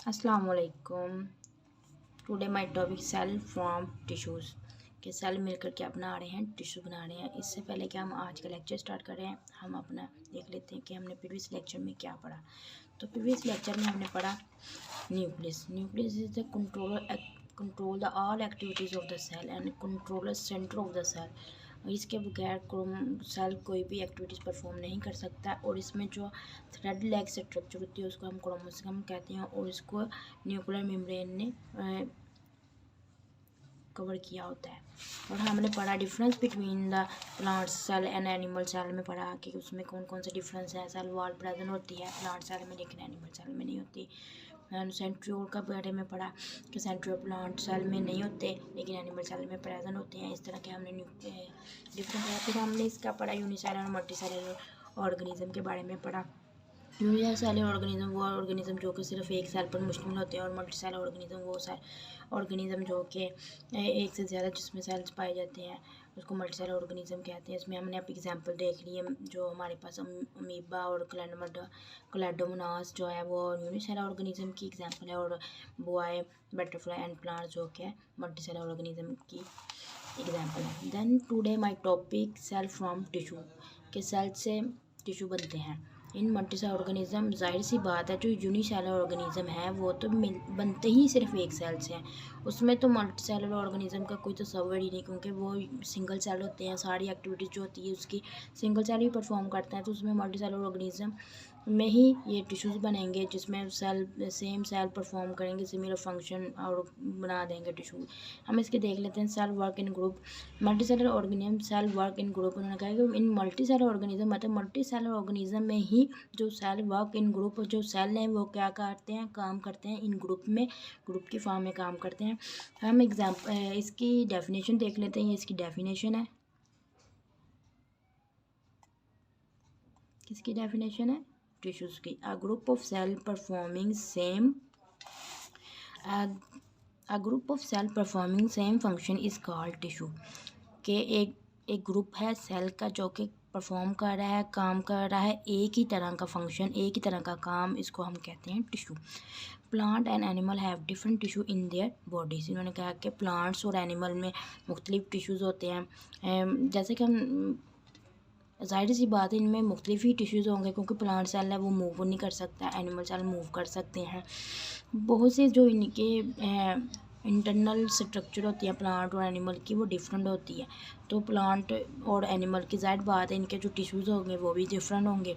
अस्सलाम वालेकुम। Today my topic cell from tissues के सेल मिलकर क्या बना रहे हैं, टिश्यू बना रहे हैं। इससे पहले कि हम आज का लेक्चर स्टार्ट कर रहे हैं, हम अपना देख लेते हैं कि हमने प्रीवियस लेक्चर में क्या पढ़ा। तो प्रीवियस लेक्चर में हमने पढ़ा nucleus. Nucleus is the control the all activities of the cell and controller centre of the cell. इसके बगैर सेल कोई भी एक्टिविटीज़ परफॉर्म नहीं कर सकता। और इसमें जो थ्रेड लेग स्ट्रक्चर होती है उसको हम क्रोमोसोम कहते हैं, और इसको न्यूक्लियर मेम्ब्रेन ने कवर किया होता है। और हमने पढ़ा difference between the plant cell and animal cell में पढ़ा कि उसमें कौन कौन से डिफरेंस है। सेल वॉल प्रेजेंट होती है प्लांट सेल में, लेकिन एनिमल सेल में नहीं होती। सेंट्रियोल का बारे में पढ़ा कि सेंट्रियोल प्लांट सेल में नहीं होते लेकिन एनिमल सेल में प्रेजेंट होते हैं। इस तरह के हमने डिफरेंस पढ़ा। फिर हमने इसका पढ़ा यूनिसेलुलर और मल्टीसेलुलर ऑर्गेनिज्म के बारे में पढ़ा। यूनिसेलुलर ऑर्गेनिज्म वो ऑर्गेनिज्म जो कि सिर्फ एक सेल पर मुश्तमिल होते हैं, और मल्टीसेलुलर ऑर्गेनिज्म वो ऑर्गेनिज्म जो कि एक से ज़्यादा जिसमें सेल्स पाए जाते हैं उसको मल्टीसेलुलर ऑर्गेनिज्म कहते हैं। इसमें हमने अब एग्जांपल देख लिए जो हमारे पास अमीबा और क्लैडोमोनास जो है वो यूनिसेलुलर ऑर्गेनिज्म की एग्जांपल है, और बॉय बटरफ्लाई एंड प्लांट जो कि मल्टीसेलुलर ऑर्गेनिज्म की एग्जांपल है। Then today my topic cell from tissue के सेल से टिश्यू बनते हैं। इन मल्टीसेलुलर ऑर्गेनिज्म जाहिर सी बात है जो यूनिसेलुलर ऑर्गेनिज्म है वो तो बनते ही सिर्फ एक सेल से हैं। उसमें तो मल्टीसेलुलर ऑर्गेनिज्म का कोई तस्वर ही नहीं, क्योंकि वो सिंगल सेल होते हैं। सारी एक्टिविटीज़ जो होती है उसकी सिंगल सेल ही परफॉर्म करता है। तो उसमें मल्टीसेलुलर ऑर्गेनिज्म में ही ये टिश्यूज़ बनेंगे जिसमें सेम सेल परफॉर्म करेंगे सिमिलर फंक्शन और बना देंगे टिश्यू। हम इसके देख लेते हैं cell work in group. Multicellular organism cell work in group, उन्होंने कहा कि इन मल्टीसेलुलर ऑर्गेनिज्म मतलब मल्टीसेलुलर ऑर्गेनिज्म में ही जो सेल वर्क इन ग्रुप, जो सेल हैं वो क्या करते हैं, काम करते हैं इन ग्रुप में, ग्रुप की फॉर्म में काम करते हैं। हम इसकी डेफिनेशन देख लेते हैं। ये इसकी डेफिनेशन है। किसकी डेफिनेशन है? टिश्यूज की। A group of cell performing same a group of cell performing same function is called tissue. के एक ग्रुप है सेल का जो कि परफॉर्म कर रहा है, काम कर रहा है एक ही तरह का फंक्शन, एक ही तरह का काम, इसको हम कहते हैं tissue. Plant and animal have different tissue in their bodies. इन्होंने कहा कि प्लांट्स और एनिमल में मुख्तलिफ टिश्यूज़ होते हैं। जैसे कि हम ज़ाहिर सी बात है इनमें मुख्तलिफ ही टिश्यूज़ होंगे, क्योंकि प्लांट सेल है वो मूव नहीं कर सकता, एनिमल सेल मूव कर सकते हैं। बहुत से जो इनके इंटरनल स्ट्रक्चर होती है प्लांट और एनिमल की वो डिफरेंट होती है। तो प्लांट और एनिमल की ज़ाहिर बात है इनके जो टिश्यूज़ होंगे वो भी डिफरेंट होंगे।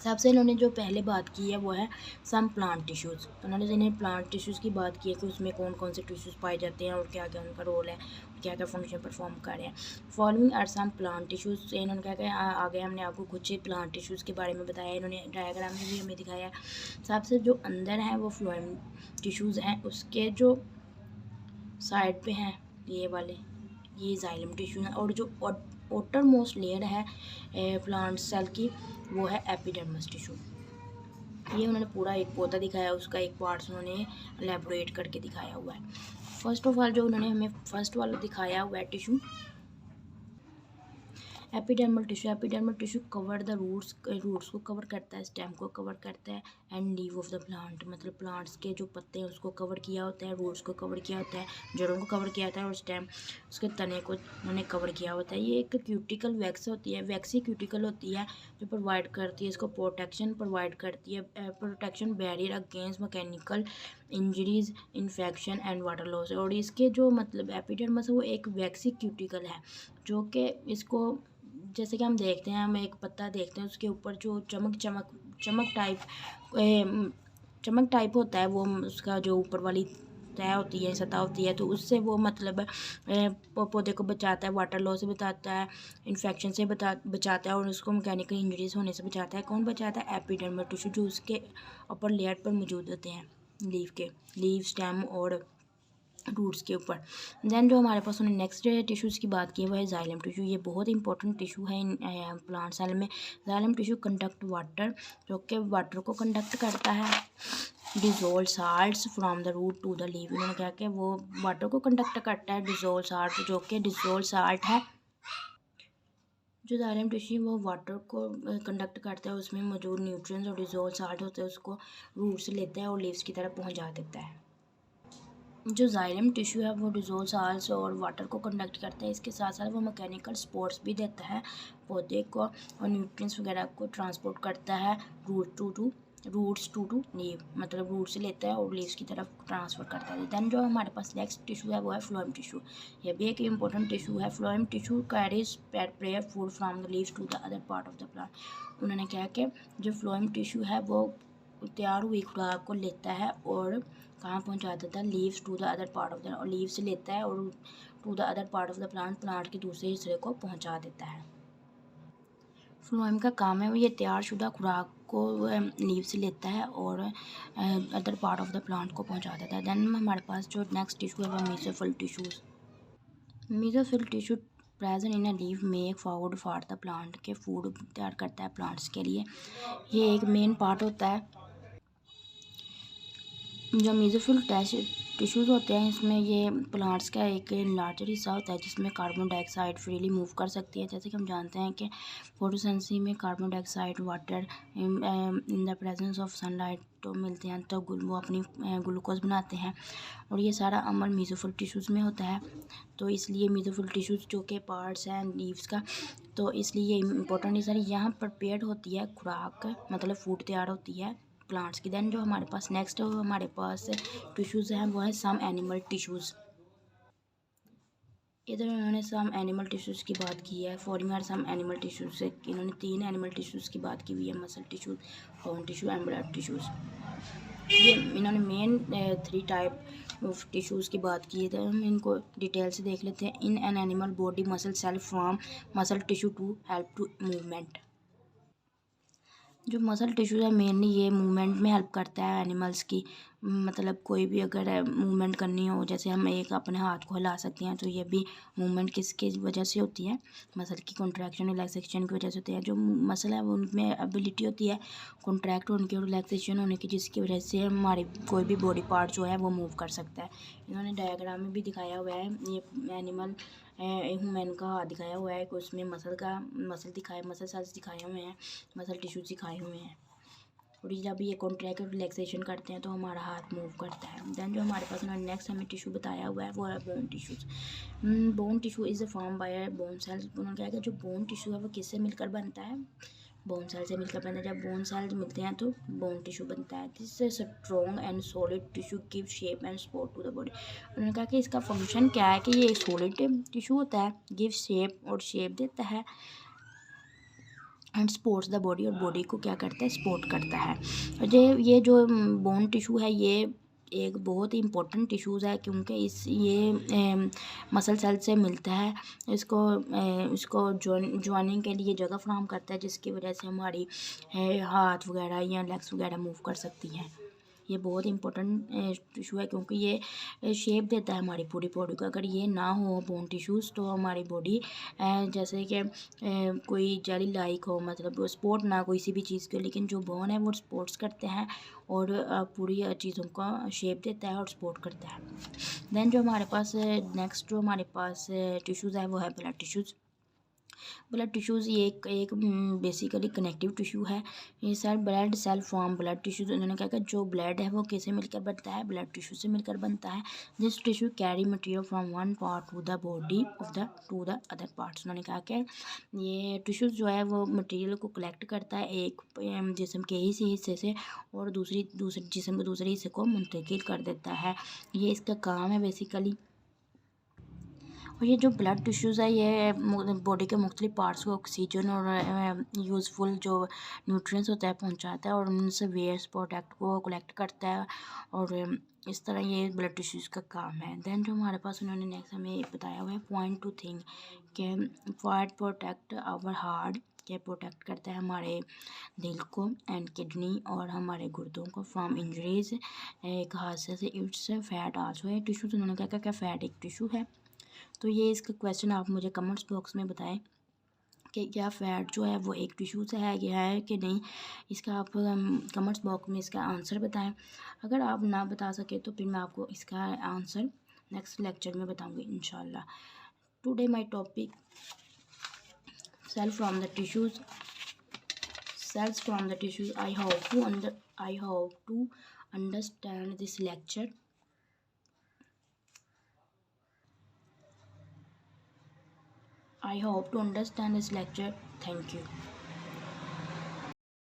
सबसे इन्होंने जो पहले बात की है वो है सम प्लांट टिश्यूज़। उन्होंने जिन्हें प्लांट टिश्यूज़ की बात की है कि उसमें कौन कौन से टिश्यूज़ पाए जाते हैं और क्या क्या उनका रोल है, क्या क्या फंक्शन परफॉर्म कर रहे हैं। Following are some plant tissues. इन्होंने कहा कि आगे हमने आपको कुछ प्लांट टिश्यूज़ के बारे में बताया, इन्होंने डायग्राम में भी हमें दिखाया। सबसे जो अंदर है वो फ्लोएम टिश्यूज़ हैं, उसके जो साइड पे हैं ये वाले, ये जाइलम टिश्यू है। और जो outer मोस्ट लेयर है प्लांट सेल की वो है एपिडर्मस टिश्यू। ये उन्होंने पूरा एक पौधा दिखाया, उसका एक पार्ट्स उन्होंने एलैबोरेट करके दिखाया हुआ है। फर्स्ट ऑफ ऑल जो उन्होंने हमें फर्स्ट वाला दिखाया हुआ है tissue epidermal tissue. Epidermal tissue cover the roots को कवर करता है, स्टेम को कवर करता है, and leave of the plant मतलब प्लांट्स के जो पत्ते हैं उसको कवर किया होता है, रूट्स को कवर किया होता है, जड़ों को कवर किया होता है, और स्टेम उसके तने को उन्होंने कवर किया होता है। ये एक क्यूटिकल वैक्स होती है, वैक्सी क्यूटिकल होती है जो प्रोवाइड करती है इसको प्रोटेक्शन प्रोवाइड करती है, protection barrier against mechanical injuries, infection and water loss. और इसके जो मतलब एपिडर्मस है वो एक वैक्सी क्यूटिकल है जो कि इसको जैसे कि हम देखते हैं, हम एक पत्ता देखते हैं उसके ऊपर जो चमक टाइप होता है, वो उसका जो ऊपर वाली तय होती है, सतह होती है, तो उससे वो मतलब पौधे को बचाता है, वाटर लॉस से बचाता है, इन्फेक्शन से बचाता है, और उसको मैकेनिकल इंजरीज होने से बचाता है। कौन बचाता है? एपिडर्मल टिश्यू जो उसके अपर लेयर पर मौजूद होते हैं, लीव स्टेम और रूट्स के ऊपर। देन जो हमारे पास उन्हें नेक्स्ट टिश्यूज़ की बात की है वो है जाइलम टिश्यू। ये बहुत इंपॉर्टेंट टिश्यू है इन प्लांट सेल में। जाइलम टिश्यू कंडक्ट वाटर, जो कि वाटर को कंडक्ट करता है, dissolve salts from the root to the leave. उन्होंने कहा कि वो वाटर को कंडक्ट करता है, डिजोल्व साल्ट जो कि डिजोल्व साल्ट है जो जाइलम टिश्यू वो वाटर को कंडक्ट करता है, उसमें मौजूद न्यूट्रिएंट्स और डिज़ोल्व साल्ट होते हैं उसको रूट से लेता है और लीव्स की तरफ पहुंचा देता है। जो जाइलम टिश्यू है वो डिज़ोल्व साल्ट्स और वाटर को कंडक्ट करता है, इसके साथ साथ वो मैकेनिकल सपोर्ट्स भी देता है पौधे को और न्यूट्रिएंट्स वगैरह को ट्रांसपोर्ट करता है रूट्स टू लीव, मतलब रूट से लेता है और लीव्स की तरफ ट्रांसफ़र करता है। दैन जो हमारे पास नेक्स्ट टिश्यू है वो है फ्लोएम टिश्यू। ये भी एक इम्पोर्टेंट टिश्यू है। फ्लोएम टिश्यू कैरीज प्रेयर food from the leaves to the other part of the plant. उन्होंने कहा कि जो फ्लोएम टिश्यू है वो तैयार हुई खुराक को लेता है और कहाँ पहुँचा देता है, leaves to the other part of the, और लीव से लेता है और to the other part of the plant के दूसरे हिस्से को पहुँचा देता है। फ्लोएम का काम है वो ये तैयारशुदा खुराक को लीव से लेता है और other part of the plant को पहुंचा देता है। देन हमारे पास जो नेक्स्ट टिश्यू है वो mesophyll tissues. Mesophyll tissue present in a leave make food for the plant, के फूड तैयार करता है प्लांट्स के लिए। ये एक मेन पार्ट होता है। जो मेसोफिल टिश्यूज़ होते हैं इसमें ये प्लांट्स का एक लार्जर हिस्सा होता है जिसमें कार्बन डाइऑक्साइड फ्रीली मूव कर सकती है। जैसे कि हम जानते हैं कि फोटोसिंथेसिस में carbon dioxide water in the presence of sunlight तो मिलते हैं, तो वो अपनी ग्लूकोज बनाते हैं और ये सारा अमल मेसोफिल टिश्यूज़ में होता है। तो इसलिए मेसोफिल टिश्यूज़ जो कि पार्ट्स हैं लीव्स का, तो इसलिए ये इंपॉर्टेंट है। सारी यहाँ प्रिपेयर्ड होती है खुराक, मतलब फूड तैयार होती है प्लांट्स की। देन जो हमारे पास नेक्स्ट हमारे पास टिश्यूज़ हैं वो है सम एनिमल टिश्यूज़। इधर इन्होंने सम एनिमल टिश्यूज़ की बात की है। Following are some animal tissues से इन्होंने 3 एनिमल टिश्यूज़ की बात की हुई है, muscle tissues, bone tissue and blood tissues. ये इन्होंने मेन 3 टाइप ऑफ टिश्यूज़ की बात की है, तो हम इनको डिटेल से देख लेते हैं। In an animal body muscle cell from muscle tissue to help to movement. जो मसल टिश्यू है मेनली ये मूवमेंट में हेल्प करता है एनिमल्स की, मतलब कोई भी अगर मूवमेंट करनी हो, जैसे हम एक अपने हाथ को हिला सकते हैं, तो ये भी मूवमेंट किसकी वजह से होती है, मसल की कॉन्ट्रैक्शन रिलैक्सेशन की वजह से होती है। जो मसल है वो उनमें एबिलिटी होती है कॉन्ट्रैक्ट होने की और रिलैक्सेशन होने की, जिसकी वजह से हमारी कोई भी बॉडी पार्ट जो है वो मूव कर सकता है। इन्होंने डायग्राम में भी दिखाया हुआ है, ये एनिमल ह्यूमन का हाथ दिखाया हुआ है कि उसमें मसल सेल्स दिखाए हुए हैं, मसल टिश्यू दिखाए हुए हैं, और जब ये कॉन्ट्रैक्ट और रिलैक्सेशन करते हैं तो हमारा हाथ मूव करता है। देन जो हमारे पास उन्होंने नेक्स्ट हमें टिश्यू बताया हुआ है वो है bone tissues. Bone tissue is form by bone cells. उन्होंने कहा कि जो बोन टिश्यू है वो किससे मिलकर बनता है, बोन सेल से मिलकर बनता है। जब बोन सेल्स मिलते हैं तो बोन टिश्यू बनता है। This strong and solid tissue give shape and support to the body. उन्होंने कहा कि इसका फंक्शन क्या है कि ये सॉलिड टिश्यू होता है, गिव शेप और शेप देता है, एंड सपोर्ट्स द बॉडी, और बॉडी को क्या करता है, सपोर्ट करता है। ये जो बोन टिश्यू है ये एक बहुत ही इंपॉर्टेंट टिश्यूज़ है, क्योंकि ये मसल सेल से मिलता है। इसको ज्वाइनिंग के लिए जगह फ्राहम करता है, जिसकी वजह से हमारी हाथ वगैरह या लेग्स वगैरह मूव कर सकती हैं। ये बहुत इंपॉर्टेंट टिश्यू है क्योंकि ये शेप देता है हमारी पूरी बॉडी को। अगर ये ना हो बोन टिश्यूज़ तो हमारी बॉडी जैसे कि कोई जेली लाइक हो, मतलब सपोर्ट ना कोई भी चीज़ के, लेकिन जो बोन है वो सपोर्ट्स करते हैं और पूरी चीज़ों का शेप देता है और सपोर्ट करता है। देन जो हमारे पास नेक्स्ट जो हमारे पास टिश्यूज़ है वो है ब्लड टिश्यूज़। ब्लड टिश्यूज़ ये एक बेसिकली कनेक्टिव टिश्यू है। ये blood cell form blood tissues. उन्होंने कहा कि जो ब्लड है वो किससे मिलकर बनता है, ब्लड टिश्यू से मिलकर बनता है। This tissue carry material from one part two the body of the two the other parts. उन्होंने कहा कि ये टिश्यूज़ जो है वो मटेरियल को कलेक्ट करता है एक जिस्म के ही हिस्से से और दूसरे जिस्म के दूसरे हिस्से को मुंतकिल कर देता है। ये इसका काम है बेसिकली। और ये जो ब्लड टिश्यूज़ है ये बॉडी के मुख्तलिफ पार्ट्स को ऑक्सीजन और यूज़फुल जो न्यूट्रिएंट्स होता है पहुंचाता है और उनसे वेस्ट प्रोडक्ट को कलेक्ट करता है, और इस तरह ये ब्लड टिश्यूज़ का काम है। देन जो हमारे पास उन्होंने नेक्स्ट हमें बताया हुआ है पॉइंट टू थिंक के फैट प्रोटेक्ट आवर हार्ट, के प्रोटेक्ट करता है हमारे दिल को एंड किडनी और हमारे गुर्दों को फ्रॉम इंजरीज, एक हादसे से। इट्स फैट आल्सो है टिश्यूज़। उन्होंने कहा क्या फैट एक टिश्यू है। तो ये इसका क्वेश्चन आप मुझे कमेंट्स बॉक्स में बताएं कि क्या फ़ैट जो है वो एक टिश्यू से है या है कि नहीं। इसका आप कमेंट्स बॉक्स में इसका आंसर बताएं। अगर आप ना बता सके तो फिर मैं आपको इसका आंसर नेक्स्ट लेक्चर में बताऊंगी इंशाल्लाह। Today my topic Cells from the tissues. Cells from the tissues. I hope to understand this lecture. I hope to understand this lecture. Thank you.